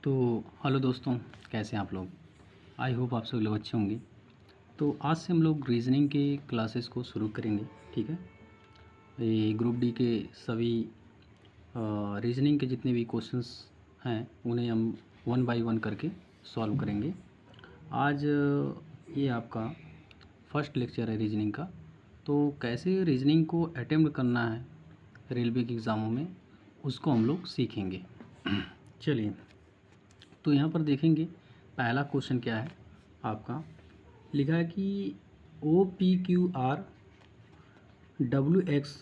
तो हेलो दोस्तों, कैसे हैं आप लोग। आई होप आप सभी लोग अच्छे होंगे। तो आज से हम लोग रीजनिंग के क्लासेस को शुरू करेंगे। ठीक है, ये ग्रुप डी के सभी रीजनिंग के जितने भी क्वेश्चंस हैं उन्हें हम वन बाय वन करके सॉल्व करेंगे। आज ये आपका फर्स्ट लेक्चर है रीजनिंग का। तो कैसे रीजनिंग को अटेम्प्ट करना है रेलवे के एग्ज़ामों में, उसको हम लोग सीखेंगे। चलिए, तो यहाँ पर देखेंगे पहला क्वेश्चन क्या है आपका। लिखा है कि O P Q R W X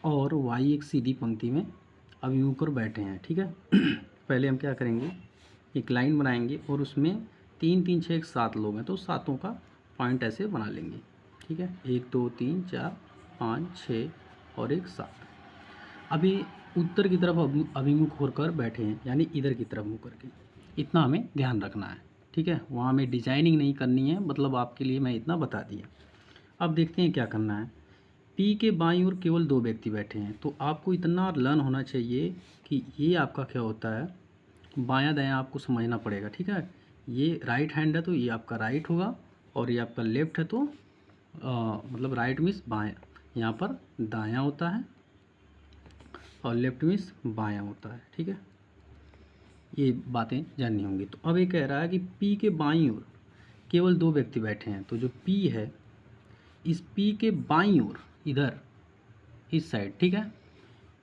और वाई एक सीधी पंक्ति में अभिमुख कर बैठे हैं। ठीक है पहले हम क्या करेंगे, एक लाइन बनाएंगे और उसमें 3 3 6 7 लोग हैं तो सातों का पॉइंट ऐसे बना लेंगे। ठीक है, 1 2 3 4 5 6 और एक 7। अभी उत्तर की तरफ अभिमुख होकर बैठे हैं, यानी इधर की तरफ मुँह करके। इतना हमें ध्यान रखना है। ठीक है, वहाँ हमें डिजाइनिंग नहीं करनी है, मतलब आपके लिए मैं इतना बता दिया। अब देखते हैं क्या करना है। पी के बाईं ओर केवल 2 व्यक्ति बैठे हैं, तो आपको इतना लर्न होना चाहिए कि ये आपका क्या होता है, बायां दायां आपको समझना पड़ेगा। ठीक है, ये राइट हैंड है तो ये आपका राइट होगा, और ये आपका लेफ्ट है तो मतलब राइट मीन्स बायां, यहाँ पर दायां होता है और लेफ्ट मीन्स बायां होता है। ठीक है, ये बातें जाननी होंगी। तो अब ये कह रहा है कि पी के बाईं ओर केवल 2 व्यक्ति बैठे हैं, तो जो पी है इस पी के बाईं ओर, इधर इस साइड, ठीक है,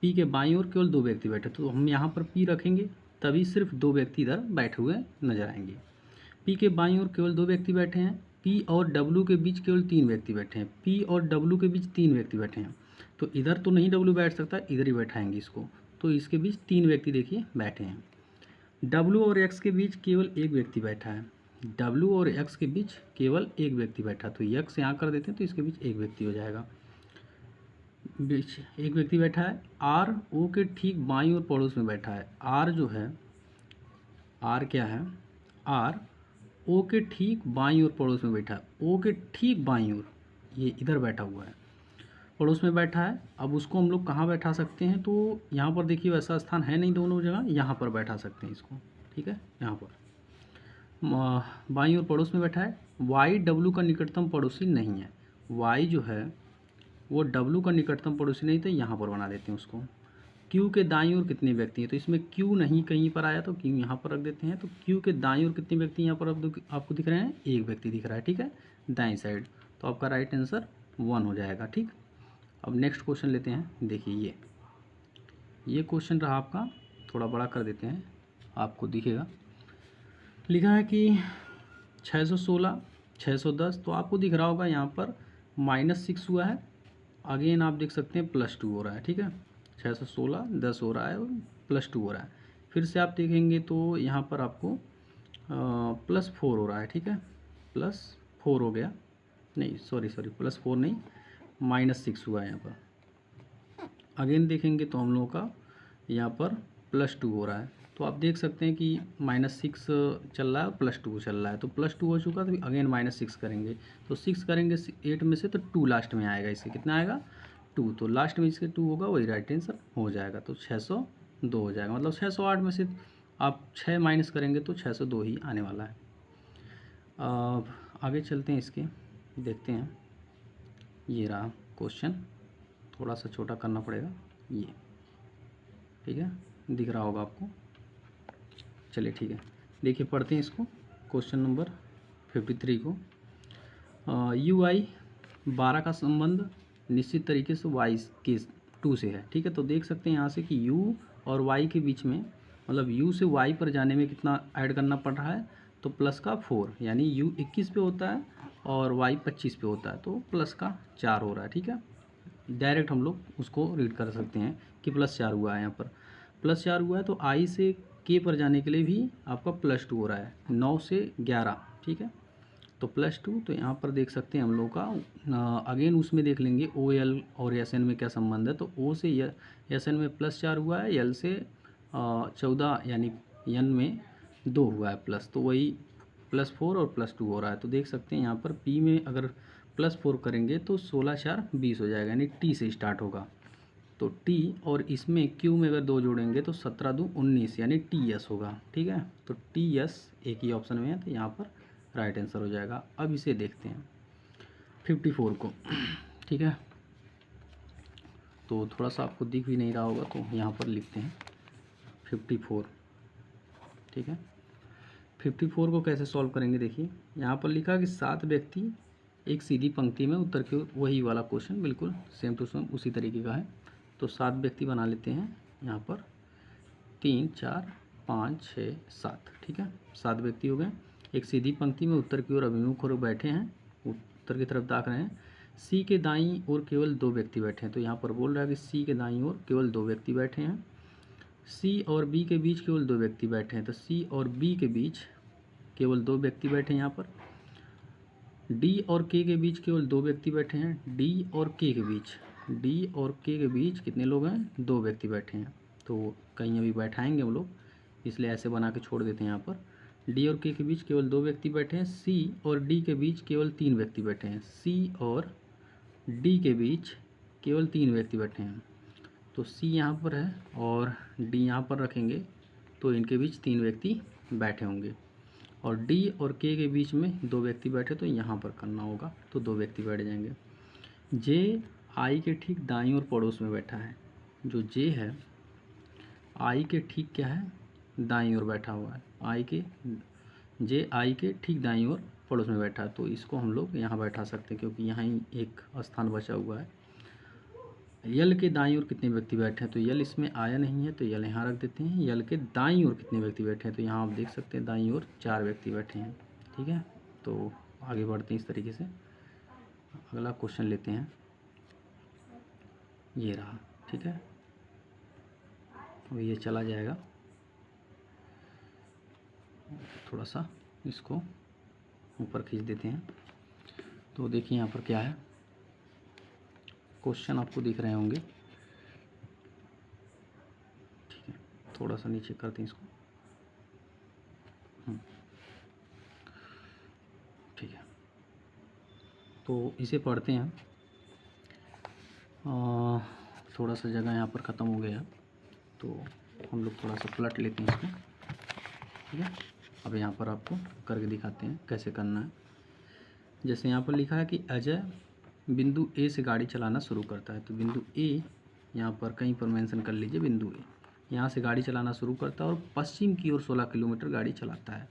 पी के बाईं ओर केवल 2 व्यक्ति बैठे, तो हम यहाँ पर पी रखेंगे तभी सिर्फ 2 व्यक्ति इधर बैठे हुए नजर आएंगे। पी के बाईं ओर केवल 2 व्यक्ति बैठे हैं, पी और डब्लू के बीच केवल 3 व्यक्ति बैठे हैं, पी और डब्लू के बीच 3 व्यक्ति बैठे हैं, तो इधर तो नहीं डब्लू बैठ सकता, इधर ही बैठाएंगे इसको, तो इसके बीच 3 व्यक्ति देखिए बैठे हैं। डब्लू और एक्स के बीच केवल एक व्यक्ति बैठा है, डब्लू और एक्स के बीच केवल एक व्यक्ति बैठा, तो एक्स यहाँ कर देते हैं तो इसके बीच एक व्यक्ति हो जाएगा। बीच एक व्यक्ति बैठा है। आर ओ के ठीक बाईं ओर पड़ोस में बैठा है। आर जो है, आर क्या है, आर ओ के ठीक बाईं ओर पड़ोस में बैठा है। ओ के ठीक बाईं ओर ये इधर बैठा हुआ है, पड़ोस में बैठा है। अब उसको हम लोग कहाँ बैठा सकते हैं, तो यहाँ पर देखिए वैसा स्थान है नहीं दोनों जगह, यहाँ पर बैठा सकते हैं इसको। ठीक है, यहाँ पर बाईं ओर पड़ोस में बैठा है। वाई डब्लू का निकटतम पड़ोसी नहीं है। वाई जो है वो डब्लू का निकटतम पड़ोसी नहीं, तो यहाँ पर बना देते हैं उसको। क्यू के दाईं ओर कितने व्यक्ति हैं, तो इसमें क्यू नहीं कहीं पर आया तो क्यू यहाँ पर रख देते हैं। तो क्यू के दाईं ओर कितने व्यक्ति यहाँ पर आपको दिख रहे हैं, एक व्यक्ति दिख रहा है। ठीक है, दाईं साइड, तो आपका राइट आंसर 1 हो जाएगा। ठीक, अब नेक्स्ट क्वेश्चन लेते हैं। देखिए ये क्वेश्चन रहा आपका, थोड़ा बड़ा कर देते हैं आपको दिखेगा। लिखा है कि 616 610, तो आपको दिख रहा होगा यहाँ पर -6 हुआ है। अगेन आप देख सकते हैं +2 हो रहा है। ठीक है, 616 10 हो रहा है और +2 हो रहा है। फिर से आप देखेंगे तो यहाँ पर आपको +4 हो रहा है। ठीक है, +4 हो गया, नहीं सॉरी +4 नहीं, -6 हुआ है यहाँ पर। अगेन देखेंगे तो हम लोगों का यहाँ पर +2 हो रहा है, तो आप देख सकते हैं कि -6 चल रहा है और +2 चल रहा है, तो +2 हो चुका, तो अगेन -6 करेंगे, तो 6 करेंगे 8 में से, तो 2 लास्ट में आएगा। इससे कितना आएगा, 2, तो लास्ट में इसके 2 होगा, वही राइट आंसर हो जाएगा। तो 602 हो जाएगा, मतलब 608 में से आप 6 माइनस करेंगे तो 602 ही आने वाला है। अब आगे चलते हैं, इसके देखते हैं। ये रहा क्वेश्चन, थोड़ा सा छोटा करना पड़ेगा ये। ठीक है, दिख रहा होगा आपको। चलिए ठीक है, देखिए पढ़ते हैं इसको। क्वेश्चन नंबर 53 को, UI 12 का संबंध निश्चित तरीके से Y के 2 से है। ठीक है, तो देख सकते हैं यहाँ से कि U और Y के बीच में, मतलब U से Y पर जाने में कितना ऐड करना पड़ रहा है, तो प्लस का 4, यानी U 21 पे होता है और Y 25 पे होता है, तो प्लस का 4 हो रहा है। ठीक है, डायरेक्ट हम लोग उसको रीड कर सकते हैं कि +4 हुआ है। यहाँ पर +4 हुआ है, तो I से K पर जाने के लिए भी आपका +2 हो रहा है, 9 से 11। ठीक है, तो +2, तो यहाँ पर देख सकते हैं हम लोग का अगेन उसमें देख लेंगे OL और SN में क्या संबंध है। तो O से SN में +4 हुआ है, L से 14 यानी N में 2 हुआ है प्लस, तो वही +4 और +2 हो रहा है। तो देख सकते हैं यहाँ पर P में अगर +4 करेंगे तो 16 4 20 हो जाएगा, यानी T से स्टार्ट होगा। तो टी और इसमें क्यू में अगर 2 जोड़ेंगे तो 17 दूँ 19 यानी टी एस होगा। ठीक है, तो टी एस एक ही ऑप्शन में है, तो यहाँ पर राइट आंसर हो जाएगा। अब इसे देखते हैं 54 को। ठीक है, तो थोड़ा सा आपको दिख भी नहीं रहा होगा, तो यहाँ पर लिखते हैं 54। ठीक है, 54 को कैसे सॉल्व करेंगे, देखिए यहाँ पर लिखा कि 7 व्यक्ति एक सीधी पंक्ति में उत्तर की ओर, वही वाला क्वेश्चन बिल्कुल सेम टू सेम उसी तरीके का है। तो 7 व्यक्ति बना लेते हैं यहाँ पर, 3 4 5 6 7। ठीक है, 7 व्यक्ति हो गए, एक सीधी पंक्ति में उत्तर की ओर अभिमुख होकर बैठे हैं, उत्तर की तरफ ताक रहे हैं। सी के दाईं ओर केवल 2 व्यक्ति बैठे हैं, तो यहाँ पर बोल रहा है कि सी के दाईं ओर केवल 2 व्यक्ति बैठे हैं। सी और बी के बीच केवल 2 व्यक्ति बैठे हैं, तो सी और बी के बीच केवल 2 व्यक्ति बैठे हैं। यहाँ पर डी और के बीच केवल 2 व्यक्ति बैठे हैं। डी और के के बीच कितने लोग हैं, 2 व्यक्ति बैठे हैं। तो कहीं अभी बैठाएंगे हम लोग, इसलिए ऐसे बना के छोड़ देते हैं। यहाँ पर डी और के बीच केवल 2 व्यक्ति बैठे हैं। सी और डी के बीच केवल 3 व्यक्ति बैठे हैं। सी और डी के बीच केवल 3 व्यक्ति बैठे हैं, तो सी यहाँ पर है और डी यहाँ पर रखेंगे, तो इनके बीच 3 व्यक्ति बैठे होंगे। और डी और के बीच में 2 व्यक्ति बैठे, तो यहाँ पर करना होगा, तो 2 व्यक्ति बैठ जाएंगे। जे आई के ठीक दाईं ओर पड़ोस में बैठा है। जो जे है आई के ठीक क्या है, दाईं ओर बैठा हुआ है। जे आई के ठीक दाईं ओर पड़ोस में बैठा है, तो इसको हम लोग यहाँ बैठा सकते हैं, क्योंकि यहाँ ही एक स्थान बचा हुआ है। यल के दाईं ओर कितने व्यक्ति बैठे हैं, तो यल इसमें आया नहीं है, तो यल यहाँ रख देते हैं। यल के दाईं ओर कितने व्यक्ति बैठे हैं, तो यहाँ आप देख सकते हैं दाईं ओर 4 व्यक्ति बैठे हैं। ठीक है, तो आगे बढ़ते हैं इस तरीके से। अगला क्वेश्चन लेते हैं, ये रहा। ठीक है, अब ये चला जाएगा, थोड़ा सा इसको ऊपर खींच देते हैं। तो देखिए यहाँ पर क्या है, क्वेश्चन आपको दिख रहे होंगे। ठीक है, थोड़ा सा नीचे करते हैं इसको। ठीक है, तो इसे पढ़ते हैं। थोड़ा सा जगह यहाँ पर ख़त्म हो गया, तो हम लोग थोड़ा सा पलट लेते हैं इसको। ठीक है, अब यहाँ पर आपको करके दिखाते हैं कैसे करना है। जैसे यहाँ पर लिखा है कि अजय बिंदु ए से गाड़ी चलाना शुरू करता है, तो बिंदु ए यहाँ पर कहीं पर मेंशन कर लीजिए। बिंदु ए यहाँ से गाड़ी चलाना शुरू करता है और पश्चिम की ओर 16 किलोमीटर गाड़ी चलाता है।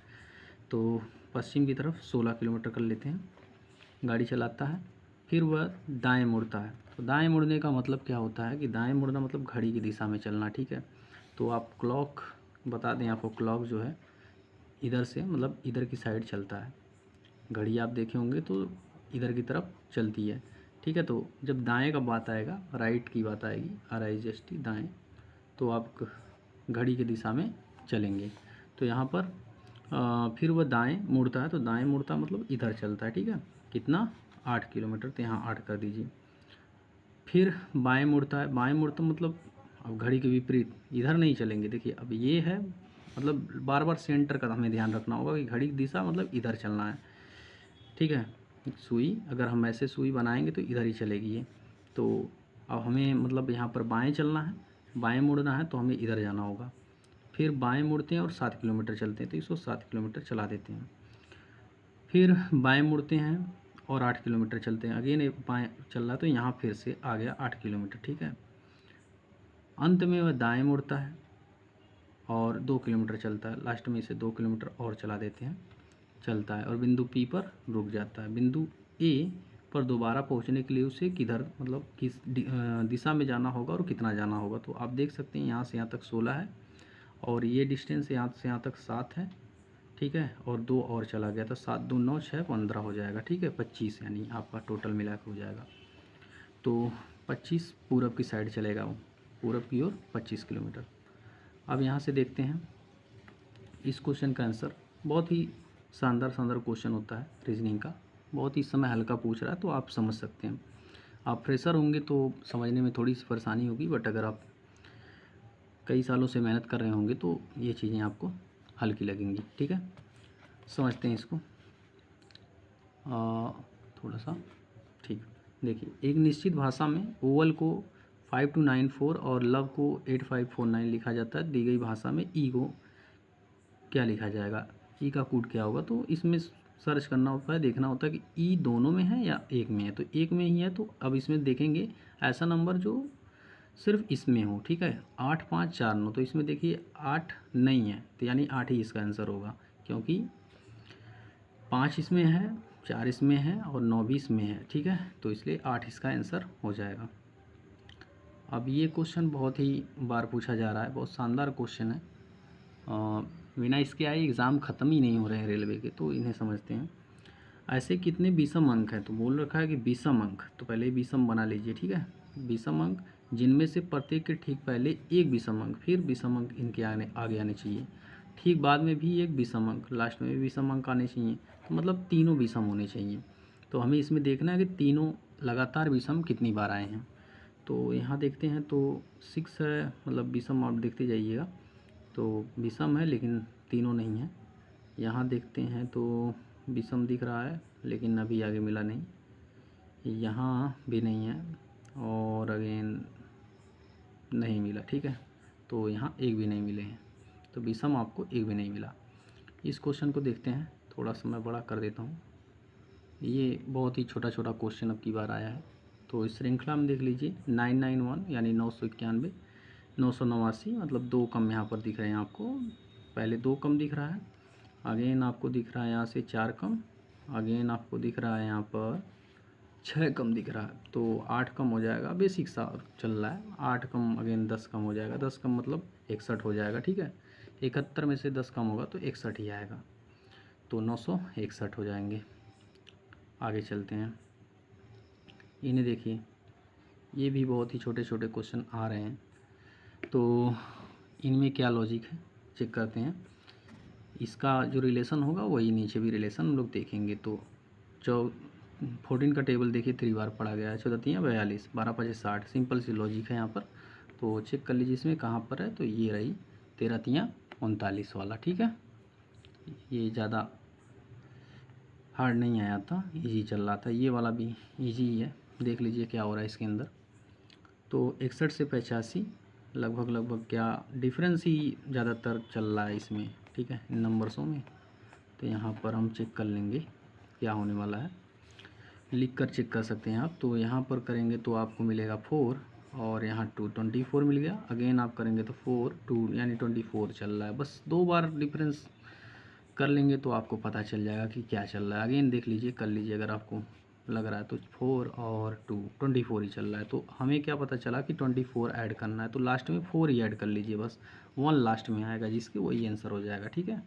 तो पश्चिम की तरफ 16 किलोमीटर कर लेते हैं, गाड़ी चलाता है। फिर वह दाएं मुड़ता है, तो दाएं मुड़ने का मतलब क्या होता है कि दाएं मुड़ना मतलब घड़ी की दिशा में चलना। ठीक है, तो आप क्लॉक बता दें आपको, क्लॉक जो है इधर से मतलब इधर की साइड चलता है। घड़ी आप देखे होंगे तो इधर की तरफ चलती है। ठीक है, तो जब दाएं का बात आएगा, राइट की बात आएगी, RIGHT दाएं, तो आप घड़ी की दिशा में चलेंगे। तो यहाँ पर फिर वह दाएं मुड़ता है, तो दाएं मुड़ता मतलब इधर चलता है। ठीक है, कितना, 8 किलोमीटर, तो यहाँ 8 कर दीजिए। फिर बाएं मुड़ता है, बाएं मुड़ता मतलब अब घड़ी के विपरीत, इधर नहीं चलेंगे। देखिए अब ये है, मतलब बार बार सेंटर का हमें ध्यान रखना होगा कि घड़ी की दिशा मतलब इधर चलना है। ठीक है, सुई अगर हम ऐसे सुई बनाएंगे तो इधर ही चलेगी ये। तो अब हमें मतलब यहाँ पर बाएं चलना है, बाएं मुड़ना है, तो हमें इधर जाना होगा। फिर बाएं मुड़ते हैं और 7 किलोमीटर चलते हैं, तो इसको 7 किलोमीटर चला देते हैं। फिर बाएं मुड़ते हैं और 8 किलोमीटर चलते हैं, अगेन बाएं चल रहा है, तो यहाँ फिर से आ गया 8 किलोमीटर। ठीक है, अंत में वह दाएं मुड़ता है और 2 किलोमीटर चलता है, लास्ट में इसे 2 किलोमीटर और चला देते हैं, चलता है और बिंदु पी पर रुक जाता है। बिंदु ए पर दोबारा पहुंचने के लिए उसे किधर मतलब किस दिशा में जाना होगा और कितना जाना होगा। तो आप देख सकते हैं यहाँ से यहाँ तक 16 है और ये डिस्टेंस यहाँ से यहाँ तक 7 है। ठीक है, और 2 और चला गया, तो 7 2 9 6 15 हो जाएगा। ठीक है, 25 यानी आपका टोटल मिला के हो जाएगा। तो 25 पूरब की साइड चलेगा, वो पूरब की ओर 25 किलोमीटर। अब यहाँ से देखते हैं इस क्वेश्चन का आंसर। बहुत ही शानदार क्वेश्चन होता है रीजनिंग का, बहुत ही समय हल्का पूछ रहा है, तो आप समझ सकते हैं। आप फ्रेशर होंगे तो समझने में थोड़ी सी परेशानी होगी, बट अगर आप कई सालों से मेहनत कर रहे होंगे तो ये चीज़ें आपको हल्की लगेंगी। ठीक है, समझते हैं इसको थोड़ा सा। ठीक, देखिए एक निश्चित भाषा में ओवल को 5294 और लव को 8549 लिखा जाता है। दी गई भाषा में ई को क्या लिखा जाएगा, ई का कोड क्या होगा। तो इसमें सर्च करना होता है, देखना होता है कि ई दोनों में है या एक में है। तो एक में ही है, तो अब इसमें देखेंगे ऐसा नंबर जो सिर्फ इसमें हो, ठीक है। 8549, तो इसमें देखिए 8 नहीं है, तो यानी 8 ही इसका आंसर होगा, क्योंकि 5 इसमें है, 4 इसमें है और 9 भी इसमें है, ठीक है। तो इसलिए 8 इसका आंसर हो जाएगा। अब ये क्वेश्चन बहुत ही बार पूछा जा रहा है, बहुत शानदार क्वेश्चन है। बिना इसके आए एग्ज़ाम ख़त्म ही नहीं हो रहे हैं रेलवे के, तो इन्हें समझते हैं। ऐसे कितने विषम अंक हैं, तो बोल रखा है कि विषम अंक, तो पहले विषम बना लीजिए, ठीक है। विषम अंक जिनमें से प्रत्येक के ठीक पहले एक विषम अंक, फिर विषम अंक इनके आगे आने चाहिए, ठीक बाद में भी एक विषम अंक, लास्ट में भी विषम अंक आने चाहिए, तो मतलब तीनों विषम होने चाहिए। तो हमें इसमें देखना है कि तीनों लगातार विषम कितनी बार आए हैं। तो यहाँ देखते हैं तो 6 है, मतलब विषम आप देखते जाइएगा, तो विषम है लेकिन तीनों नहीं है। यहाँ देखते हैं तो विषम दिख रहा है लेकिन अभी आगे मिला नहीं, यहाँ भी नहीं है और अगेन नहीं मिला, ठीक है। तो यहाँ एक भी नहीं मिले हैं, तो विषम आपको एक भी नहीं मिला। इस क्वेश्चन को देखते हैं, थोड़ा सा मैं बड़ा कर देता हूँ। ये बहुत ही छोटा छोटा क्वेश्चन अब की बार आया है। तो इस श्रृंखला में देख लीजिए 991 यानी 991, 989, मतलब 2 कम यहाँ पर दिख रहे हैं आपको। पहले 2 कम दिख रहा है, अगेन आपको दिख रहा है यहाँ से 4 कम, अगेन आपको दिख रहा है यहाँ पर 6 कम दिख रहा है, तो 8 कम हो जाएगा। बेसिक सा चल रहा है, 8 कम अगेन 10 कम हो जाएगा, 10 कम मतलब 61 हो जाएगा, ठीक है। 71 में से 10 कम होगा तो 61 ही आएगा, तो 961 हो जाएंगे। आगे चलते हैं, इन्हें देखिए, ये भी बहुत ही छोटे छोटे क्वेश्चन आ रहे हैं, तो इनमें क्या लॉजिक है चेक करते हैं। इसका जो रिलेशन होगा वही नीचे भी रिलेशन हम लोग देखेंगे। तो 14 का टेबल देखिए 3 बार पढ़ा गया है, 14 42, 12 5 60, सिंपल सी लॉजिक है यहाँ पर। तो चेक कर लीजिए इसमें कहाँ पर है, तो ये रही 13 3 39 वाला, ठीक है। ये ज़्यादा हार्ड नहीं आया था, इजी चल रहा था, ये वाला भी इजी ही है। देख लीजिए क्या हो रहा है इसके अंदर। तो 61 से 85 लगभग क्या डिफरेंस ही ज़्यादातर चल रहा है इसमें, ठीक है, इन नंबर्सों में। तो यहाँ पर हम चेक कर लेंगे क्या होने वाला है, लिख कर चेक कर सकते हैं आप। तो यहाँ पर करेंगे तो आपको मिलेगा 4 और यहाँ 2, 24 मिल गया। अगेन आप करेंगे तो 4 2 यानी 24 चल रहा है। बस 2 बार डिफरेंस कर लेंगे तो आपको पता चल जाएगा कि क्या चल रहा है। अगेन देख लीजिए, कर लीजिए, अगर आपको लग रहा है तो 4 और 2 24 ही चल रहा है। तो हमें क्या पता चला कि 24 ऐड करना है, तो लास्ट में 4 ही ऐड कर लीजिए, बस 1 लास्ट में आएगा जिसके वही आंसर हो जाएगा, ठीक है।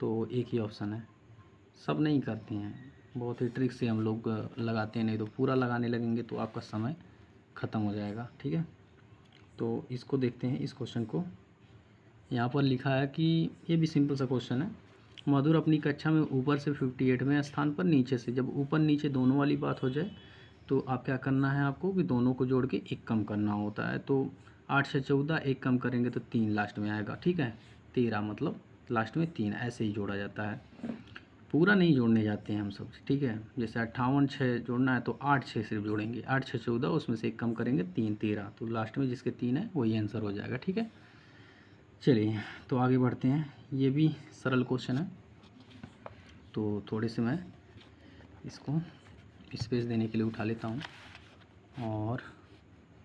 तो एक ही ऑप्शन है, सब नहीं करते हैं, बहुत ही ट्रिक से हम लोग लगाते हैं, नहीं तो पूरा लगाने लगेंगे तो आपका समय ख़त्म हो जाएगा, ठीक है। तो इसको देखते हैं, इस क्वेश्चन को। यहाँ पर लिखा है कि ये भी सिंपल सा क्वेश्चन है। मधुर अपनी कक्षा में ऊपर से 58वें स्थान पर, नीचे से, जब ऊपर नीचे दोनों वाली बात हो जाए तो आप क्या करना है, आपको कि दोनों को जोड़ के एक कम करना होता है। तो 8 से 14, एक कम करेंगे तो 3 लास्ट में आएगा, ठीक है। 13 मतलब लास्ट में 3, ऐसे ही जोड़ा जाता है, पूरा नहीं जोड़ने जाते हैं हम सब, ठीक है। जैसे 58 6 जोड़ना है तो 8 6 सिर्फ जोड़ेंगे, 8 6 14, उसमें से एक कम करेंगे 3 13, तो लास्ट में जिसके 3 है वही आंसर हो जाएगा, ठीक है। चलिए तो आगे बढ़ते हैं, ये भी सरल क्वेश्चन है। तो थोड़े से मैं इसको स्पेस देने के लिए उठा लेता हूँ और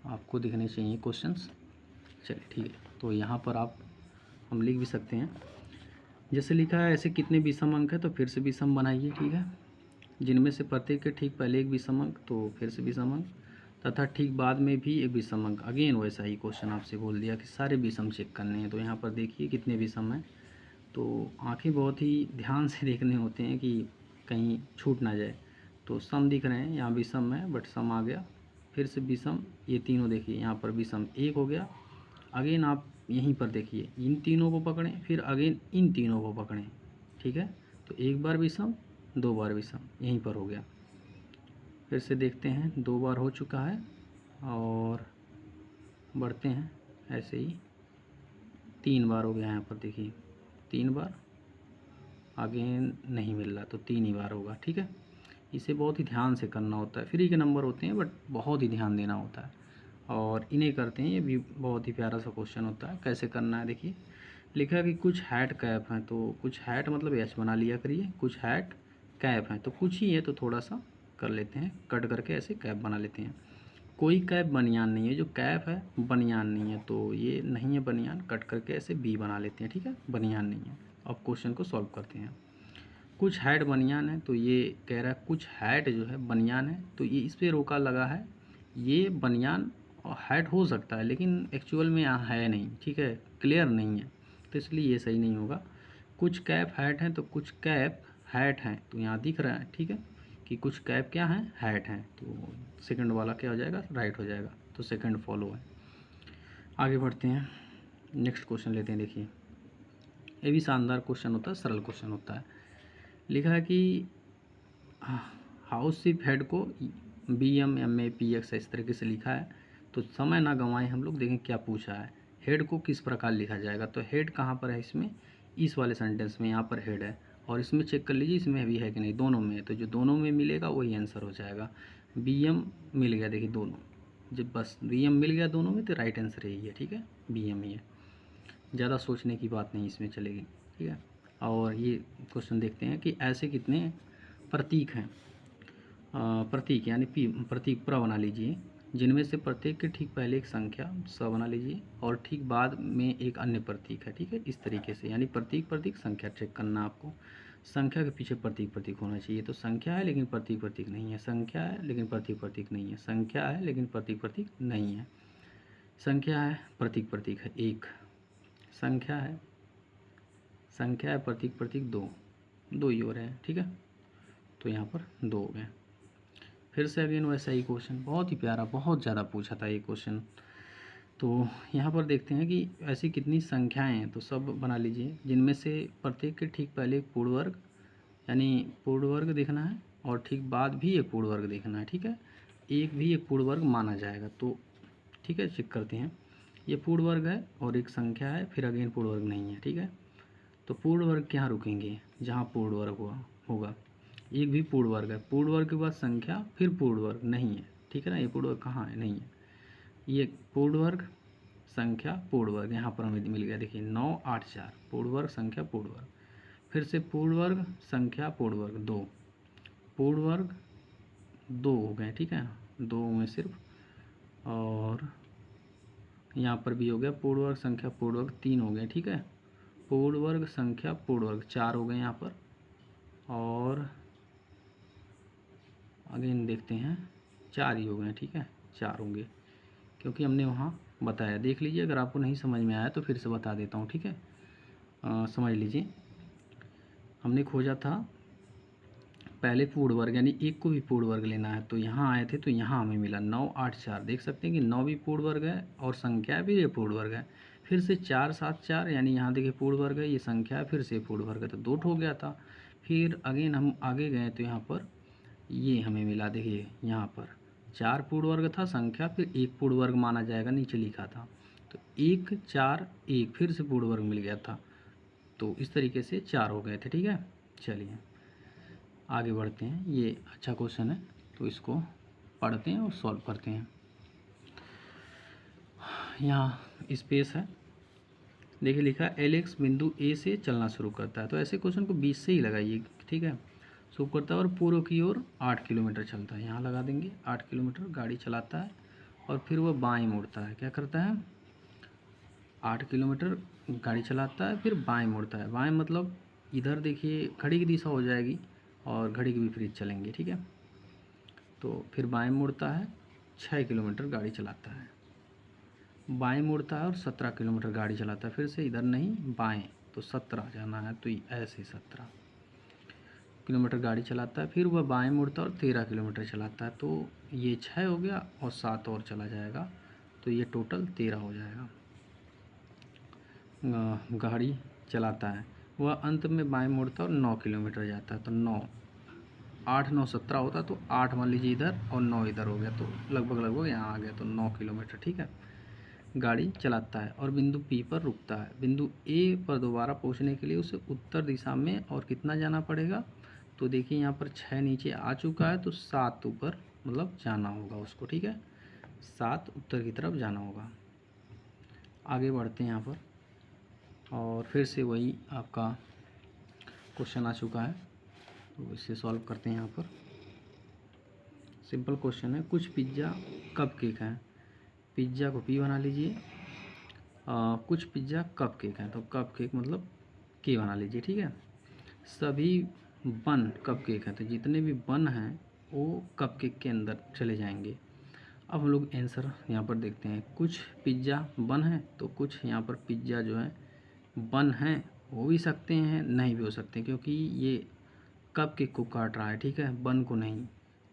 आपको दिखने चाहिए क्वेश्चंस। चलिए ठीक है, तो यहाँ पर हम लिख भी सकते हैं, जैसे लिखा है ऐसे कितने विषम अंक है, तो फिर से विषम बनाइए, ठीक है। जिनमें से प्रत्येक के ठीक पहले एक विषम अंक, तो फिर से विषम अंक, तथा ठीक बाद में भी एक विषम अंक। अगेन वैसा ही क्वेश्चन आपसे बोल दिया कि सारे विषम चेक करने हैं। तो यहाँ पर देखिए कितने विषम हैं, तो आंखें बहुत ही ध्यान से देखने होते हैं कि कहीं छूट ना जाए। तो सम दिख रहे हैं, यहाँ विषम है बट सम आ गया, फिर से विषम, ये तीनों देखिए यहाँ पर विषम एक हो गया। अगेन आप यहीं पर देखिए इन तीनों को पकड़ें, फिर अगेन इन तीनों को पकड़ें, ठीक है। तो एक बार विषम, 2 बार विषम, यहीं पर हो गया। फिर से देखते हैं, 2 बार हो चुका है और बढ़ते हैं ऐसे ही, 3 बार हो गया यहाँ पर देखिए, 3 बार, अगेन नहीं मिल रहा तो 3 ही बार होगा, ठीक है। इसे बहुत ही ध्यान से करना होता है, फ्री के नंबर होते हैं बट बहुत ही ध्यान देना होता है। और इन्हें करते हैं। ये भी बहुत ही प्यारा सा क्वेश्चन होता है। कैसे करना है देखिए, लिखा है कि कुछ हैट कैप हैं, तो कुछ हैट मतलब एच बना लिया करिए, कुछ हैट कैप हैं, तो कुछ ही है तो थोड़ा सा कर लेते हैं, कट करके ऐसे कैप बना लेते हैं। कोई कैप बनियान नहीं है, जो कैप है बनियान नहीं है, तो ये नहीं है बनियान, कट करके ऐसे बी बना लेते हैं, ठीक है, बनियान नहीं है। अब क्वेश्चन को सॉल्व करते हैं। कुछ हैट बनियान है, तो ये कह रहा है कुछ हैट जो है बनियान है, तो ये इस पर रोका लगा है। ये बनियान और हैट हो सकता है लेकिन एक्चुअल में यहाँ है नहीं, ठीक है, क्लियर नहीं है, तो इसलिए ये सही नहीं होगा। कुछ कैप हैट हैं, तो कुछ कैप हैट हैं, तो यहाँ दिख रहा है, ठीक है, कि कुछ कैप क्या हैं, हैट हैं, तो सेकंड वाला क्या हो जाएगा, राइट हो जाएगा, तो सेकंड फॉलो है। आगे बढ़ते हैं, नेक्स्ट क्वेश्चन लेते हैं। देखिए ये भी शानदार क्वेश्चन होता है, सरल क्वेश्चन होता है। लिखा है कि हाउसशिप हेड को BMMAPX इस तरीके से लिखा है, तो समय ना गंवाएं, हम लोग देखें क्या पूछा है। हेड को किस प्रकार लिखा जाएगा, तो हेड कहाँ पर है इसमें, इस वाले सेंटेंस में यहाँ पर हेड है, और इसमें चेक कर लीजिए इसमें भी है कि नहीं, दोनों में है, तो जो दोनों में मिलेगा वही आंसर हो जाएगा। BM मिल गया, देखिए दोनों, जब बस BM मिल गया दोनों में तो राइट आंसर यही है, ठीक है, BM ही है, ज़्यादा सोचने की बात नहीं इसमें चलेगी, ठीक है। और ये क्वेश्चन देखते हैं कि ऐसे कितने प्रतीक हैं, प्रतीक यानी प्रतीक प्र बना लीजिए, जिनमें से प्रत्येक के ठीक पहले एक संख्या स बना लीजिए और ठीक बाद में एक अन्य प्रतीक है, ठीक है, इस तरीके से, यानी प्रतीक प्रतीक संख्या चेक करना आपको। संख्या के पीछे प्रतीक प्रतीक होना चाहिए, तो संख्या है लेकिन प्रतीक प्रतीक नहीं है, संख्या है लेकिन प्रतीक प्रतीक नहीं है, संख्या है लेकिन प्रतीक प्रतीक नहीं है, संख्या है प्रतीक प्रतीक है एक, संख्या है प्रतीक प्रतीक दो, दो ही हो रहे हैं, ठीक है, तो यहाँ पर दो हो गए। फिर से अगेन वैसा ही क्वेश्चन, बहुत ही प्यारा, बहुत ज़्यादा पूछा था ये क्वेश्चन। तो यहाँ पर देखते हैं कि ऐसी कितनी संख्याएं हैं, तो सब बना लीजिए, जिनमें से प्रत्येक के ठीक पहले एक पूर्ण वर्ग, यानी पूर्ण वर्ग देखना है, और ठीक बाद भी एक पूर्ण वर्ग देखना है, ठीक है, एक भी एक पूर्ण वर्ग माना जाएगा, तो ठीक है, चेक करते हैं। ये पूर्ण वर्ग है और एक संख्या है, फिर अगेन पूर्ण वर्ग नहीं है, ठीक है, तो पूर्ण वर्ग क्या रुकेंगे, जहाँ पूर्ण वर्ग होगा, एक भी पूर्ण वर्ग है, पूर्ण वर्ग के बाद संख्या, फिर पूर्ण वर्ग नहीं है, ठीक है ना, ये पूर्ण वर्ग कहाँ है, नहीं है, ये पूर्ण वर्ग संख्या पूर्ण वर्ग, यहाँ पर हमें मिल गया, देखिए 9 8 4, पूर्ण वर्ग संख्या पूर्ण वर्ग, फिर से पूर्ण वर्ग संख्या पूर्ण वर्ग दो, पूर्ण वर्ग दो हो गए, ठीक है, दो में सिर्फ, और यहाँ पर भी हो गया पूर्ण वर्ग संख्या पूर्ण वर्ग तीन हो गए, ठीक है, पूर्ण वर्ग संख्या पूर्ण वर्ग चार हो गए यहाँ पर, और अगेन देखते हैं चार ही हो गए, ठीक है, चार होंगे, क्योंकि हमने वहाँ बताया, देख लीजिए, अगर आपको नहीं समझ में आया तो फिर से बता देता हूँ, ठीक है, समझ लीजिए। हमने खोजा था पहले पूर्ण वर्ग, यानी एक को भी पूर्ण वर्ग लेना है, तो यहाँ आए थे, तो यहाँ हमें मिला 9 8 4, देख सकते हैं कि 9 भी पूर्ण वर्ग है और संख्या भी ये पूर्ण वर्ग है, फिर से 4 7 4, यानी यहाँ देखिए पूर्ण वर्ग है, ये संख्या है, फिर से पूर्ण वर्ग है, तो दो हो गया था। फिर अगेन हम आगे गए तो यहाँ पर ये हमें मिला, देखिए यहाँ पर 4 पूर्ण वर्ग था संख्या, फिर एक पूर्ण वर्ग माना जाएगा, नीचे लिखा था, तो 1 4 1, फिर से पूर्ण वर्ग मिल गया था, तो इस तरीके से 4 हो गए थे, ठीक है। चलिए आगे बढ़ते हैं, ये अच्छा क्वेश्चन है, तो इसको पढ़ते हैं और सॉल्व करते हैं। यहाँ स्पेस है, देखिए लिखा है एलेक्स बिंदु ए से चलना शुरू करता है, तो ऐसे क्वेश्चन को 20 से ही लगाइए, ठीक है, शुरू करता है और पूर्व की ओर 8 किलोमीटर चलता है, यहाँ लगा देंगे 8 किलोमीटर गाड़ी चलाता है, और फिर वह बाएं मुड़ता है, क्या करता है, 8 किलोमीटर गाड़ी चलाता है, फिर बाएं मुड़ता है, बाएं मतलब इधर देखिए घड़ी की दिशा हो जाएगी और घड़ी के विपरीत चलेंगे, ठीक है, तो फिर बाएं मुड़ता है, 6 किलोमीटर गाड़ी चलाता है, बाएं मुड़ता है और 17 किलोमीटर गाड़ी चलाता है, फिर से इधर नहीं बाएं, तो 17 जाना है, तो ऐसे 17 किलोमीटर गाड़ी चलाता है, फिर वह बाएं मुड़ता है और 13 किलोमीटर चलाता है, तो ये 6 हो गया और 7 और चला जाएगा, तो ये टोटल 13 हो जाएगा। गाड़ी चलाता है, वह अंत में बाएं मुड़ता है और 9 किलोमीटर जाता है, तो 9 8 9 17 होता, तो 8 मान लीजिए इधर और 9 इधर हो गया, तो लगभग यहाँ आ गया, तो 9 किलोमीटर, ठीक है, गाड़ी चलाता है और बिंदु पी पर रुकता है। बिंदु ए पर दोबारा पहुंचने के लिए उसे उत्तर दिशा में और कितना जाना पड़ेगा, तो देखिए यहाँ पर 6 नीचे आ चुका है, तो 7 ऊपर मतलब जाना होगा उसको, ठीक है, 7 उत्तर की तरफ जाना होगा। आगे बढ़ते हैं यहाँ पर और फिर से वही आपका क्वेश्चन आ चुका है, तो इसे सॉल्व करते हैं। यहाँ पर सिंपल क्वेश्चन है, कुछ पिज़्ज़ा कप केक हैं। पिज़्ज़ा को पी बना लीजिए। कुछ पिज़्ज़ा कप केक हैं, तो कप केक मतलब के बना लीजिए, ठीक है। सभी बन कप केक हैं, तो जितने भी बन हैं वो कप केक के अंदर चले जाएंगे। अब हम लोग आंसर यहाँ पर देखते हैं। कुछ पिज़्ज़ा बन है, तो कुछ यहाँ पर पिज़्ज़ा जो है बन हैं, हो भी सकते हैं नहीं भी हो सकते, क्योंकि ये कप केक को काट रहा है, ठीक है, बन को नहीं।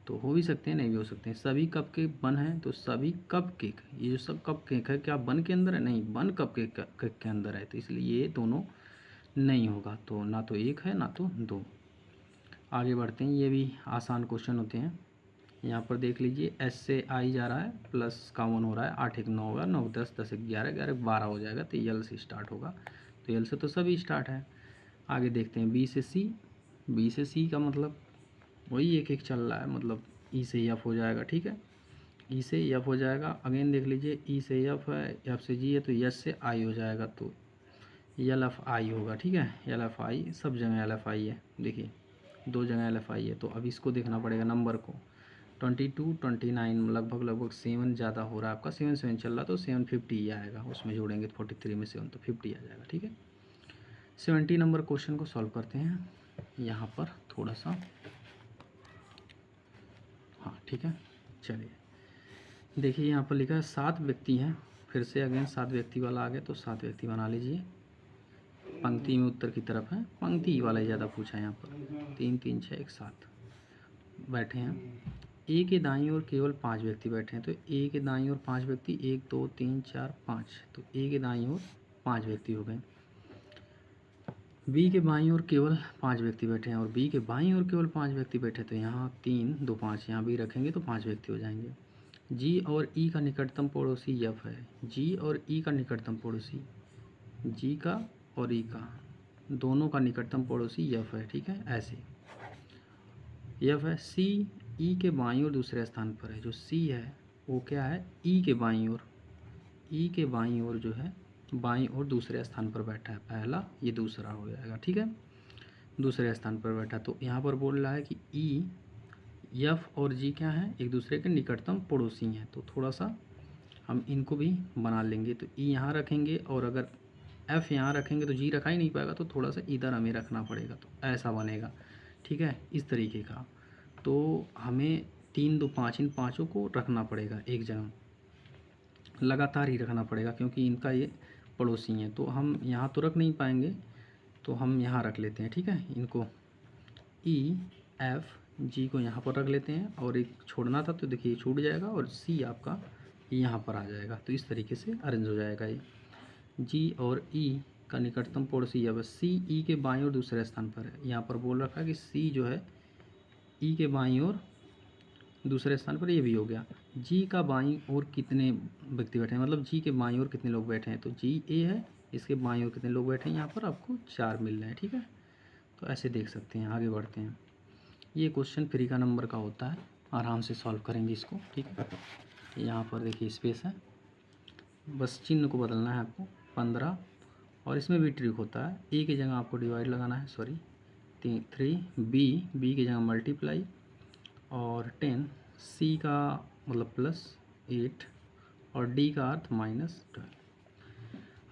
तो हो भी सकते हैं नहीं भी हो सकते हैं। सभी कप केक बन हैं, तो सभी कप केक, ये जो सब कप केक है क्या बन के अंदर है? नहीं, बन कप केक के अंदर है, तो इसलिए ये दोनों नहीं होगा। तो ना तो 1 है ना तो 2। आगे बढ़ते हैं, ये भी आसान क्वेश्चन होते हैं। यहाँ पर देख लीजिए, एस से आई जा रहा है, प्लस कॉमन हो रहा है, 8 1 9 होगा, 9 10 10 11 11 12 हो जाएगा, तो यल से स्टार्ट होगा। तो यल से तो सभी स्टार्ट है। आगे देखते हैं बी से सी। बी से सी का मतलब वही एक एक चल रहा है, मतलब ई से एफ हो जाएगा, ठीक है, ई से एफ हो जाएगा। अगेन देख लीजिए, ई से एफ है, एफ से जी है, तो एस से आई हो जाएगा, तो एल एफ आई होगा, ठीक है। एल एफ आई, सब जगह एल एफ आई है, देखिए 2 जगह एल एफ आई है। तो अब इसको देखना पड़ेगा नंबर को। 22 29 लगभग लगभग 7 ज़्यादा हो रहा है आपका, 7 7 चल रहा, तो 750 ही आएगा। उसमें जोड़ेंगे 43 में 7 तो 50 आ जाएगा, ठीक है। 70 नंबर क्वेश्चन को सॉल्व करते हैं यहाँ पर थोड़ा सा। हाँ ठीक है, चलिए देखिए यहाँ पर लिखा है 7 व्यक्ति हैं। फिर से अगेन 7 व्यक्ति वाला आ गया, तो 7 व्यक्ति बना लीजिए। पंक्ति में उत्तर की तरफ है, पंक्ति वाला ही ज़्यादा पूछा है यहाँ पर। 3 3 6 1 7 बैठे हैं। ए के दाईं ओर केवल 5 व्यक्ति बैठे हैं, तो ए के दाईं ओर 5 व्यक्ति, 1 2 3 4 5, तो ए के दाईं ओर 5 व्यक्ति हो गए। बी के बाईं ओर केवल 5 व्यक्ति बैठे हैं और बी के बाईं ओर केवल 5 व्यक्ति बैठे, तो यहाँ 3 2 5 यहाँ भी रखेंगे तो 5 व्यक्ति हो जाएंगे। जी और ई का निकटतम पड़ोसी एफ है। जी और ई का निकटतम पड़ोसी, जी का और ई का दोनों का निकटतम पड़ोसी एफ है, ठीक है। ऐसे एफ है। सी ई के बाईं ओर दूसरे स्थान पर है। जो सी है वो क्या है? ई के बाईं ओर, ई के बाईं ओर जो है बाईं ओर दूसरे स्थान पर बैठा है। पहला, ये दूसरा हो जाएगा, ठीक है, दूसरे स्थान पर बैठा। तो यहाँ पर बोल रहा है कि ई, एफ और जी क्या है? एक दूसरे के निकटतम पड़ोसी हैं। तो थोड़ा सा हम इनको भी बना लेंगे। तो ई यहाँ रखेंगे और अगर एफ यहाँ रखेंगे तो जी रखा ही नहीं पाएगा, तो थोड़ा सा इधर हमें रखना पड़ेगा, तो ऐसा बनेगा, ठीक है, इस तरीके का। तो हमें 3 2 5 इन पाँचों को रखना पड़ेगा एक जगह, लगातार ही रखना पड़ेगा, क्योंकि इनका ये पड़ोसी हैं। तो हम यहाँ तो रख नहीं पाएंगे, तो हम यहाँ रख लेते हैं, ठीक है। इनको ई एफ जी को यहाँ पर रख लेते हैं, और एक छोड़ना था तो देखिए छूट जाएगा, और सी आपका यहाँ पर आ जाएगा। तो इस तरीके से अरेंज हो जाएगा ये। जी और ई का निकटतम पड़ोसी है, बस सी ई के बाईं ओर दूसरे स्थान पर है। यहाँ पर बोल रखा है कि सी जो है ई के बाईं ओर दूसरे स्थान पर, ये भी हो गया। जी का बाईं ओर कितने व्यक्ति बैठे हैं, मतलब जी के बाईं ओर कितने लोग बैठे हैं, तो जी ए है, इसके बाईं ओर कितने लोग बैठे हैं, यहाँ पर आपको 4 मिल रहे हैं, ठीक है। तो ऐसे देख सकते हैं। आगे बढ़ते हैं। ये क्वेश्चन फ्री का नंबर का होता है, आराम से सॉल्व करेंगे इसको, ठीक है। यहाँ पर देखिए स्पेस है, बस चिन्ह को बदलना है आपको। 15, और इसमें भी ट्रिक होता है। ए की जगह आपको डिवाइड लगाना है, सॉरी 3, बी की जगह मल्टीप्लाई, और 10, सी का मतलब +8, और डी का अर्थ -12।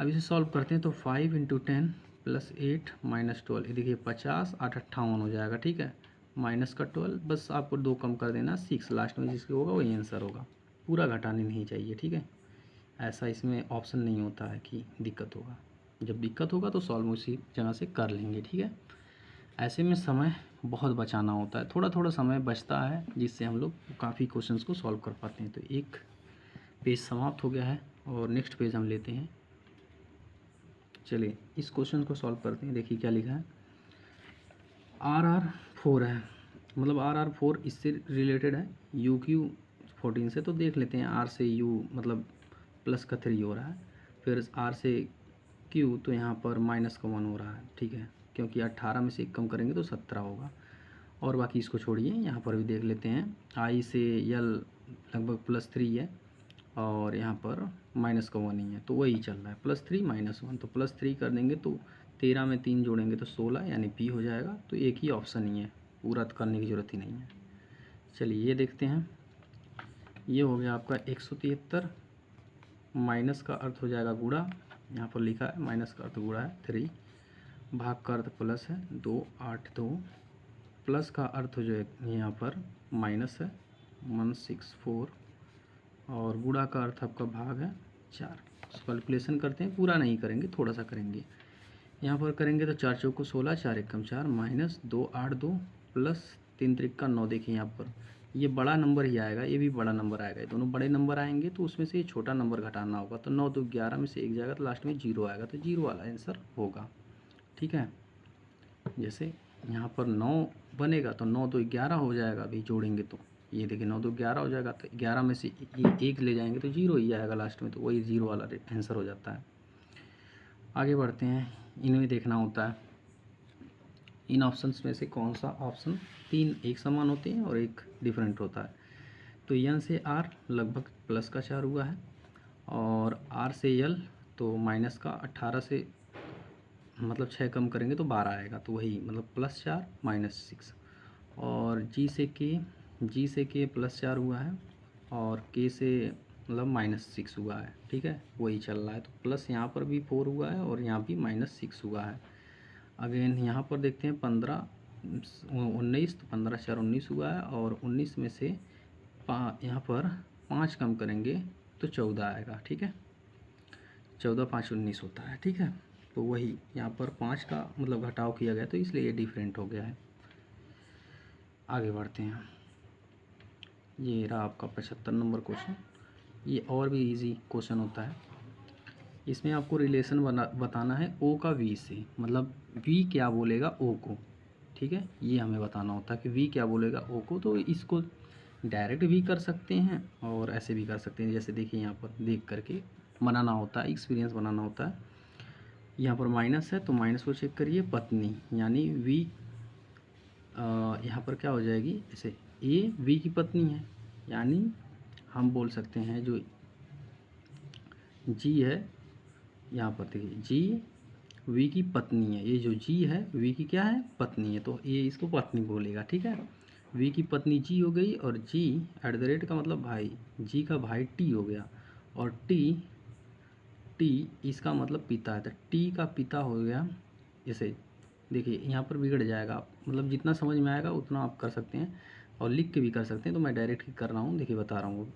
अब इसे सॉल्व करते हैं, तो 5 × 10 +8 -12, ये देखिए 50 8 58 हो जाएगा, ठीक है। माइनस का 12, बस आपको 2 कम कर देना, 6 लास्ट में जिसके होगा वही आंसर होगा। पूरा घटाने नहीं चाहिए, ठीक है। ऐसा इसमें ऑप्शन नहीं होता है कि दिक्कत होगा। जब दिक्कत होगा तो सॉल्व उसी जगह से कर लेंगे, ठीक है। ऐसे में समय बहुत बचाना होता है, थोड़ा थोड़ा समय बचता है, जिससे हम लोग काफ़ी क्वेश्चंस को सॉल्व कर पाते हैं। तो एक पेज समाप्त हो गया है और नेक्स्ट पेज हम लेते हैं। चलिए इस क्वेश्चन को सॉल्व करते हैं। देखिए क्या लिखा है। RR4 है, मतलब RR4 इससे रिलेटेड है, UQ14 से। तो देख लेते हैं, R से U मतलब प्लस का 3 हो रहा है, फिर R से Q तो यहाँ पर माइनस का 1 हो रहा है, ठीक है, क्योंकि 18 में से 1 कम करेंगे तो 17 होगा। और बाकी इसको छोड़िए, यहाँ पर भी देख लेते हैं। I से L लगभग +3 है, और यहाँ पर माइनस का 1 ही है, तो वही चल रहा है +3 -1। तो +3 कर देंगे तो 13 में 3 जोड़ेंगे तो 16 यानी पी हो जाएगा। तो एक ही ऑप्शन ही है, पूरा करने की ज़रूरत ही नहीं है। चलिए ये देखते हैं, ये हो गया आपका 173। माइनस का अर्थ हो जाएगा गुणा, यहाँ पर लिखा है माइनस का अर्थ गुणा है 3, भाग का अर्थ प्लस है 2 8 2, प्लस का अर्थ जो है यहाँ पर माइनस है 164, और गुणा का अर्थ आपका भाग है 4। कैलकुलेशन करते हैं, पूरा नहीं करेंगे, थोड़ा सा करेंगे। यहाँ पर करेंगे तो 4 चौको 16, 4 एकम 4, माइनस 2 8 2 प्लस 3 त्रिक 9। देखिए यहाँ पर ये बड़ा नंबर ही आएगा, ये भी बड़ा नंबर आएगा, ये दोनों बड़े नंबर आएंगे तो उसमें से ये छोटा नंबर घटाना होगा। तो 9 2 11 में से एक जाएगा तो लास्ट में 0 आएगा, तो 0 वाला आंसर होगा। ठीक है, जैसे यहाँ पर 9 बनेगा तो 9 2 11 हो जाएगा, अभी जोड़ेंगे तो ये देखिए 9 2 11 हो जाएगा, तो 11 में से ये एक ले जाएंगे तो 0 ही आएगा लास्ट में, तो वही 0 वाला आंसर हो जाता है। आगे बढ़ते हैं, इनमें देखना होता है इन ऑप्शंस में से कौन सा ऑप्शन 3 एक समान होते हैं और एक डिफरेंट होता है। तो एन से आर लगभग प्लस का 4 हुआ है, और आर से एल तो माइनस का 18 से मतलब 6 कम करेंगे तो 12 आएगा, तो वही मतलब +4 -6। और जी से के +4 हुआ है, और के से मतलब -6 हुआ है। ठीक है, वही चल रहा है, तो प्लस यहाँ पर भी 4 हुआ है और यहाँ भी -6 हुआ है। अगेन यहाँ पर देखते हैं 15 19, तो 15 4 19 हुआ है, और 19 में से यहाँ पर 5 कम करेंगे तो 14 आएगा। ठीक है, 14 5 19 होता है। ठीक है, तो वही यहाँ पर 5 का मतलब घटाव किया गया, तो इसलिए ये डिफरेंट हो गया है। आगे बढ़ते हैं, ये रहा आपका 75 नंबर क्वेश्चन। ये और भी इजी क्वेश्चन होता है, इसमें आपको रिलेशन बताना है ओ का वी से, मतलब वी क्या बोलेगा ओ को। ठीक है, ये हमें बताना होता है कि वी क्या बोलेगा ओ को। तो इसको डायरेक्ट भी कर सकते हैं और ऐसे भी कर सकते हैं, जैसे देखिए यहाँ पर देख करके बनाना होता है, एक्सपीरियंस बनाना होता है। यहाँ पर माइनस है तो माइनस को चेक करिए, पत्नी यानी वी यहाँ पर क्या हो जाएगी, जैसे ए वी की पत्नी है, यानी हम बोल सकते हैं जो जी है, यहाँ पर देखिए जी वी की पत्नी है, ये जो जी है वी की क्या है, पत्नी है, तो ये इसको पत्नी बोलेगा। ठीक है, वी की पत्नी जी हो गई, और जी @ का मतलब भाई, जी का भाई टी हो गया, और टी इसका मतलब पिता है, तो टी का पिता हो गया। जैसे देखिए यहाँ पर बिगड़ जाएगा, आप मतलब जितना समझ में आएगा उतना आप कर सकते हैं, और लिख के भी कर सकते हैं, तो मैं डायरेक्ट ही कर रहा हूँ। देखिए बता रहा हूँ,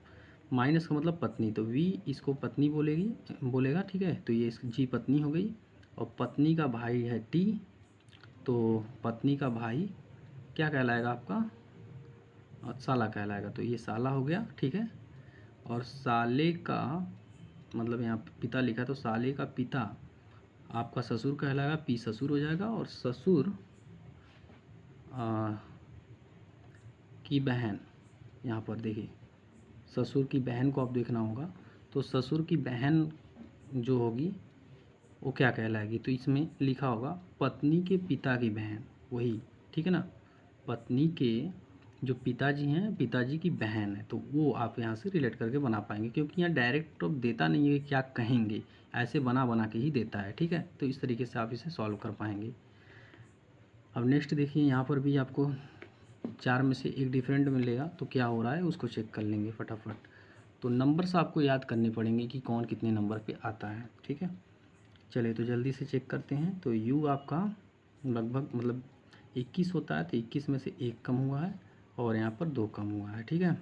माइनस का मतलब पत्नी, तो वी इसको पत्नी बोलेगा। ठीक है, तो ये जी पत्नी हो गई, और पत्नी का भाई है टी, तो पत्नी का भाई क्या कहलाएगा आपका, साला कहलाएगा, तो ये साला हो गया। ठीक है, और साले का मतलब यहाँ पिता लिखा है, तो साले का पिता आपका ससुर कहलाएगा, पी ससुर हो जाएगा, और ससुर की बहन, यहाँ पर देखिए ससुर की बहन को आप देखना होगा, तो ससुर की बहन जो होगी वो क्या कहलाएगी, तो इसमें लिखा होगा पत्नी के पिता की बहन, वही। ठीक है ना, पत्नी के जो पिताजी हैं, पिताजी की बहन है, तो वो आप यहाँ से रिलेट करके बना पाएंगे, क्योंकि यहाँ डायरेक्ट तो देता नहीं है क्या कहेंगे, ऐसे बना के ही देता है। ठीक है, तो इस तरीके से आप इसे सॉल्व कर पाएंगे। अब नेक्स्ट देखिए, यहाँ पर भी आपको 4 में से एक डिफरेंट मिलेगा, तो क्या हो रहा है उसको चेक कर लेंगे फटाफट। तो नंबर्स आपको याद करने पड़ेंगे कि कौन कितने नंबर पे आता है। ठीक है, चलिए तो जल्दी से चेक करते हैं। तो यू आपका लगभग मतलब 21 होता है, तो 21 में से एक कम हुआ है, और यहाँ पर 2 कम हुआ है। ठीक है,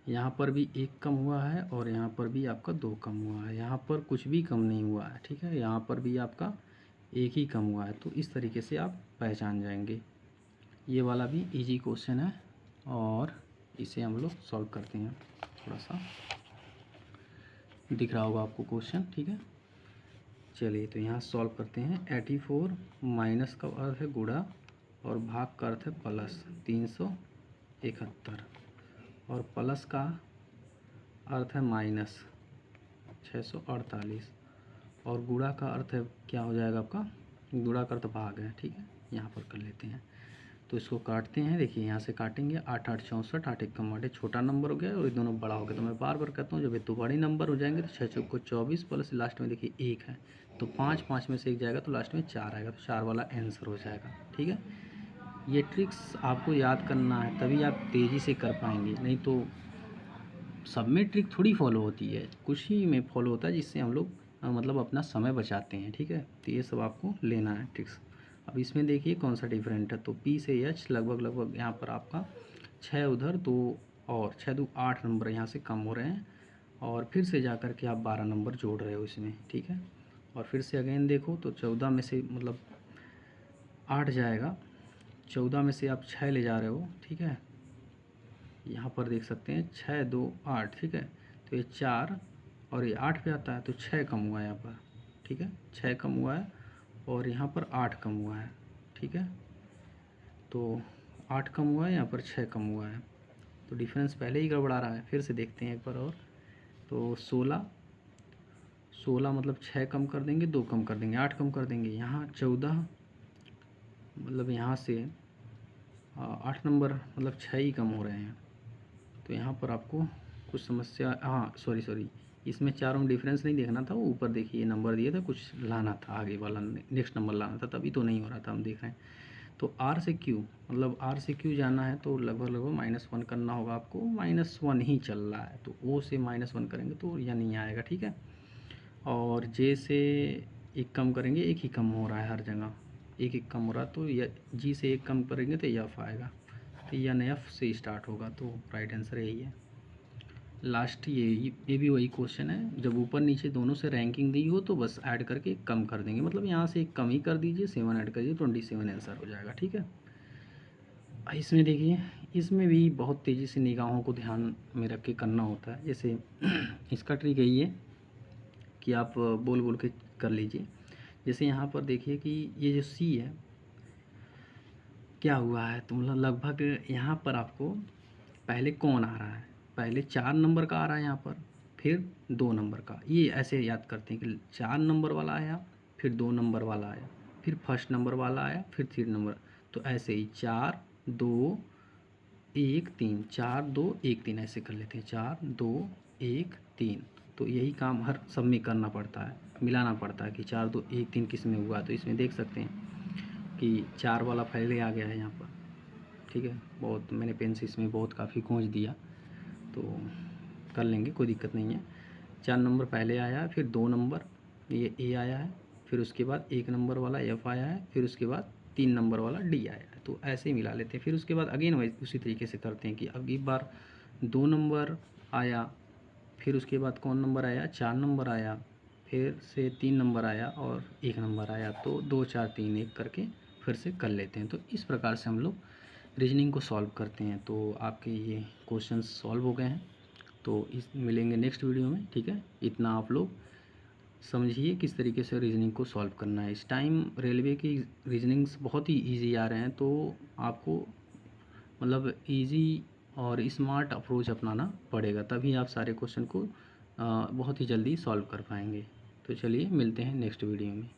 यहाँ पर भी 1 कम हुआ है, और यहाँ पर भी आपका 2 कम हुआ है, यहाँ पर कुछ भी कम नहीं हुआ है। ठीक है, यहाँ पर भी आपका 1 ही कम हुआ है, तो इस तरीके से आप पहचान जाएंगे। ये वाला भी इजी क्वेश्चन है, और इसे हम लोग सॉल्व करते हैं। थोड़ा सा दिख रहा होगा आपको क्वेश्चन। ठीक है, चलिए तो यहाँ सॉल्व करते हैं। 84 माइनस का अर्थ है गुणा, और भाग का अर्थ है प्लस 371, और प्लस का अर्थ है माइनस 648, और गुणा का अर्थ है क्या हो जाएगा आपका, गुणा का अर्थ भाग है। ठीक है, यहाँ पर कर लेते हैं। तो इसको काटते हैं, देखिए यहाँ से काटेंगे, 8 8 64, 8 1 8, छोटा नंबर हो गया और ये दोनों बड़ा हो गया। तो मैं बार बार कहता हूँ जब ये दो बड़े नंबर हो जाएंगे तो 6 चौको 24 प्लस लास्ट में देखिए 1 है, तो 5 5 में से 1 जाएगा तो लास्ट में 4 आएगा, तो 4 वाला आंसर हो जाएगा। ठीक है, ये ट्रिक्स आपको याद करना है, तभी आप तेज़ी से कर पाएंगे, नहीं तो सब में ट्रिक थोड़ी फॉलो होती है, कुछ ही में फॉलो होता है जिससे हम लोग मतलब अपना समय बचाते हैं। ठीक है, तो ये सब आपको लेना है ट्रिक्स। अब इसमें देखिए कौन सा डिफरेंट है, तो पी से एच लगभग यहाँ पर आपका 6 उधर, तो और 6 2 8 नंबर यहाँ से कम हो रहे हैं, और फिर से जा कर के आप 12 नंबर जोड़ रहे हो इसमें। ठीक है, और फिर से अगेन देखो तो 14 में से मतलब 8 जाएगा, 14 में से आप 6 ले जा रहे हो। ठीक है, यहाँ पर देख सकते हैं 6 2 8। ठीक है, तो ये 4 और ये 8 पे आता है, तो 6 कम हुआ है यहाँ पर। ठीक है, 6 कम हुआ है और यहाँ पर 8 कम हुआ है। ठीक है, तो 8 कम हुआ है, यहाँ पर 6 कम हुआ है, तो डिफरेंस पहले ही गड़बड़ा रहा है। फिर से देखते हैं एक बार और, तो 16 मतलब 6 कम कर देंगे, 2 कम कर देंगे, 8 कम कर देंगे, यहाँ 14 मतलब यहाँ से 8 नंबर मतलब 6 ही कम हो रहे हैं, तो यहाँ पर आपको कुछ समस्या, हाँ सॉरी इसमें चारों में डिफरेंस नहीं देखना था, वो ऊपर देखिए नंबर दिया था, कुछ लाना था आगे वाला नेक्स्ट नंबर लाना था, तभी तो नहीं हो रहा था, हम देख रहे हैं। तो आर से क्यू मतलब आर से क्यू जाना है तो लगभग -1 करना होगा आपको, -1 ही चल रहा है, तो ओ से -1 करेंगे तो यह नहीं आएगा। ठीक है, और जे से 1 कम करेंगे, 1 ही कम हो रहा है हर जगह, 1 1 कम हो रहा है, तो यह जी से 1 कम करेंगे तो एफ आएगा, तो यन एफ से स्टार्ट होगा, तो राइट आंसर यही है लास्ट। ये भी वही क्वेश्चन है, जब ऊपर नीचे दोनों से रैंकिंग दी हो तो बस ऐड करके कम कर देंगे, मतलब यहाँ से एक कम ही कर दीजिए, 7 ऐड करिए, 27 आंसर हो जाएगा। ठीक है, इसमें देखिए इसमें भी बहुत तेज़ी से निगाहों को ध्यान में रख के करना होता है। जैसे इसका ट्रिक यही है कि आप बोल बोल के कर लीजिए। जैसे यहाँ पर देखिए कि ये जो सी है क्या हुआ है, तो मतलब लगभग यहाँ पर आपको पहले कौन आ रहा है, पहले 4 नंबर का आ रहा है यहाँ पर, फिर 2 नंबर का, ये ऐसे याद करते हैं कि 4 नंबर वाला आया, फिर 2 नंबर वाला आया, फिर फर्स्ट नंबर वाला आया, फिर 3 नंबर, तो ऐसे ही 4 2 1 3, 4 2 1 3 ऐसे कर लेते हैं, 4 2 1 3। तो यही काम हर सब में करना पड़ता है, मिलाना पड़ता है कि 4 2 1 3 किस में हुआ। तो इसमें देख सकते हैं कि 4 वाला पहले आ गया है यहाँ पर। ठीक है, बहुत मैंने पेन से इसमें बहुत काफ़ी खोज दिया, तो कर लेंगे, कोई दिक्कत नहीं है। 4 नंबर पहले आया है, फिर 2 नंबर ये ए आया है, फिर उसके बाद 1 नंबर वाला एफ आया है, फिर उसके बाद 3 नंबर वाला डी आया है, तो ऐसे ही मिला लेते हैं। फिर उसके बाद अगेन वही उसी तरीके से करते हैं कि अब एक बार 2 नंबर आया, फिर उसके बाद कौन नंबर आया, 4 नंबर आया, फिर से 3 नंबर आया और 1 नंबर आया, तो 2 4 3 1 करके फिर से कर लेते हैं। तो इस प्रकार से हम लोग रीजनिंग को सॉल्व करते हैं। तो आपके ये क्वेश्चंस सॉल्व हो गए हैं, तो इस मिलेंगे नेक्स्ट वीडियो में। ठीक है, इतना आप लोग समझिए किस तरीके से रीजनिंग को सॉल्व करना है। इस टाइम रेलवे की रीजनिंग्स बहुत ही इजी आ रहे हैं, तो आपको मतलब इजी और स्मार्ट अप्रोच अपनाना पड़ेगा, तभी आप सारे क्वेश्चन को बहुत ही जल्दी सॉल्व कर पाएंगे। तो चलिए मिलते हैं नेक्स्ट वीडियो में।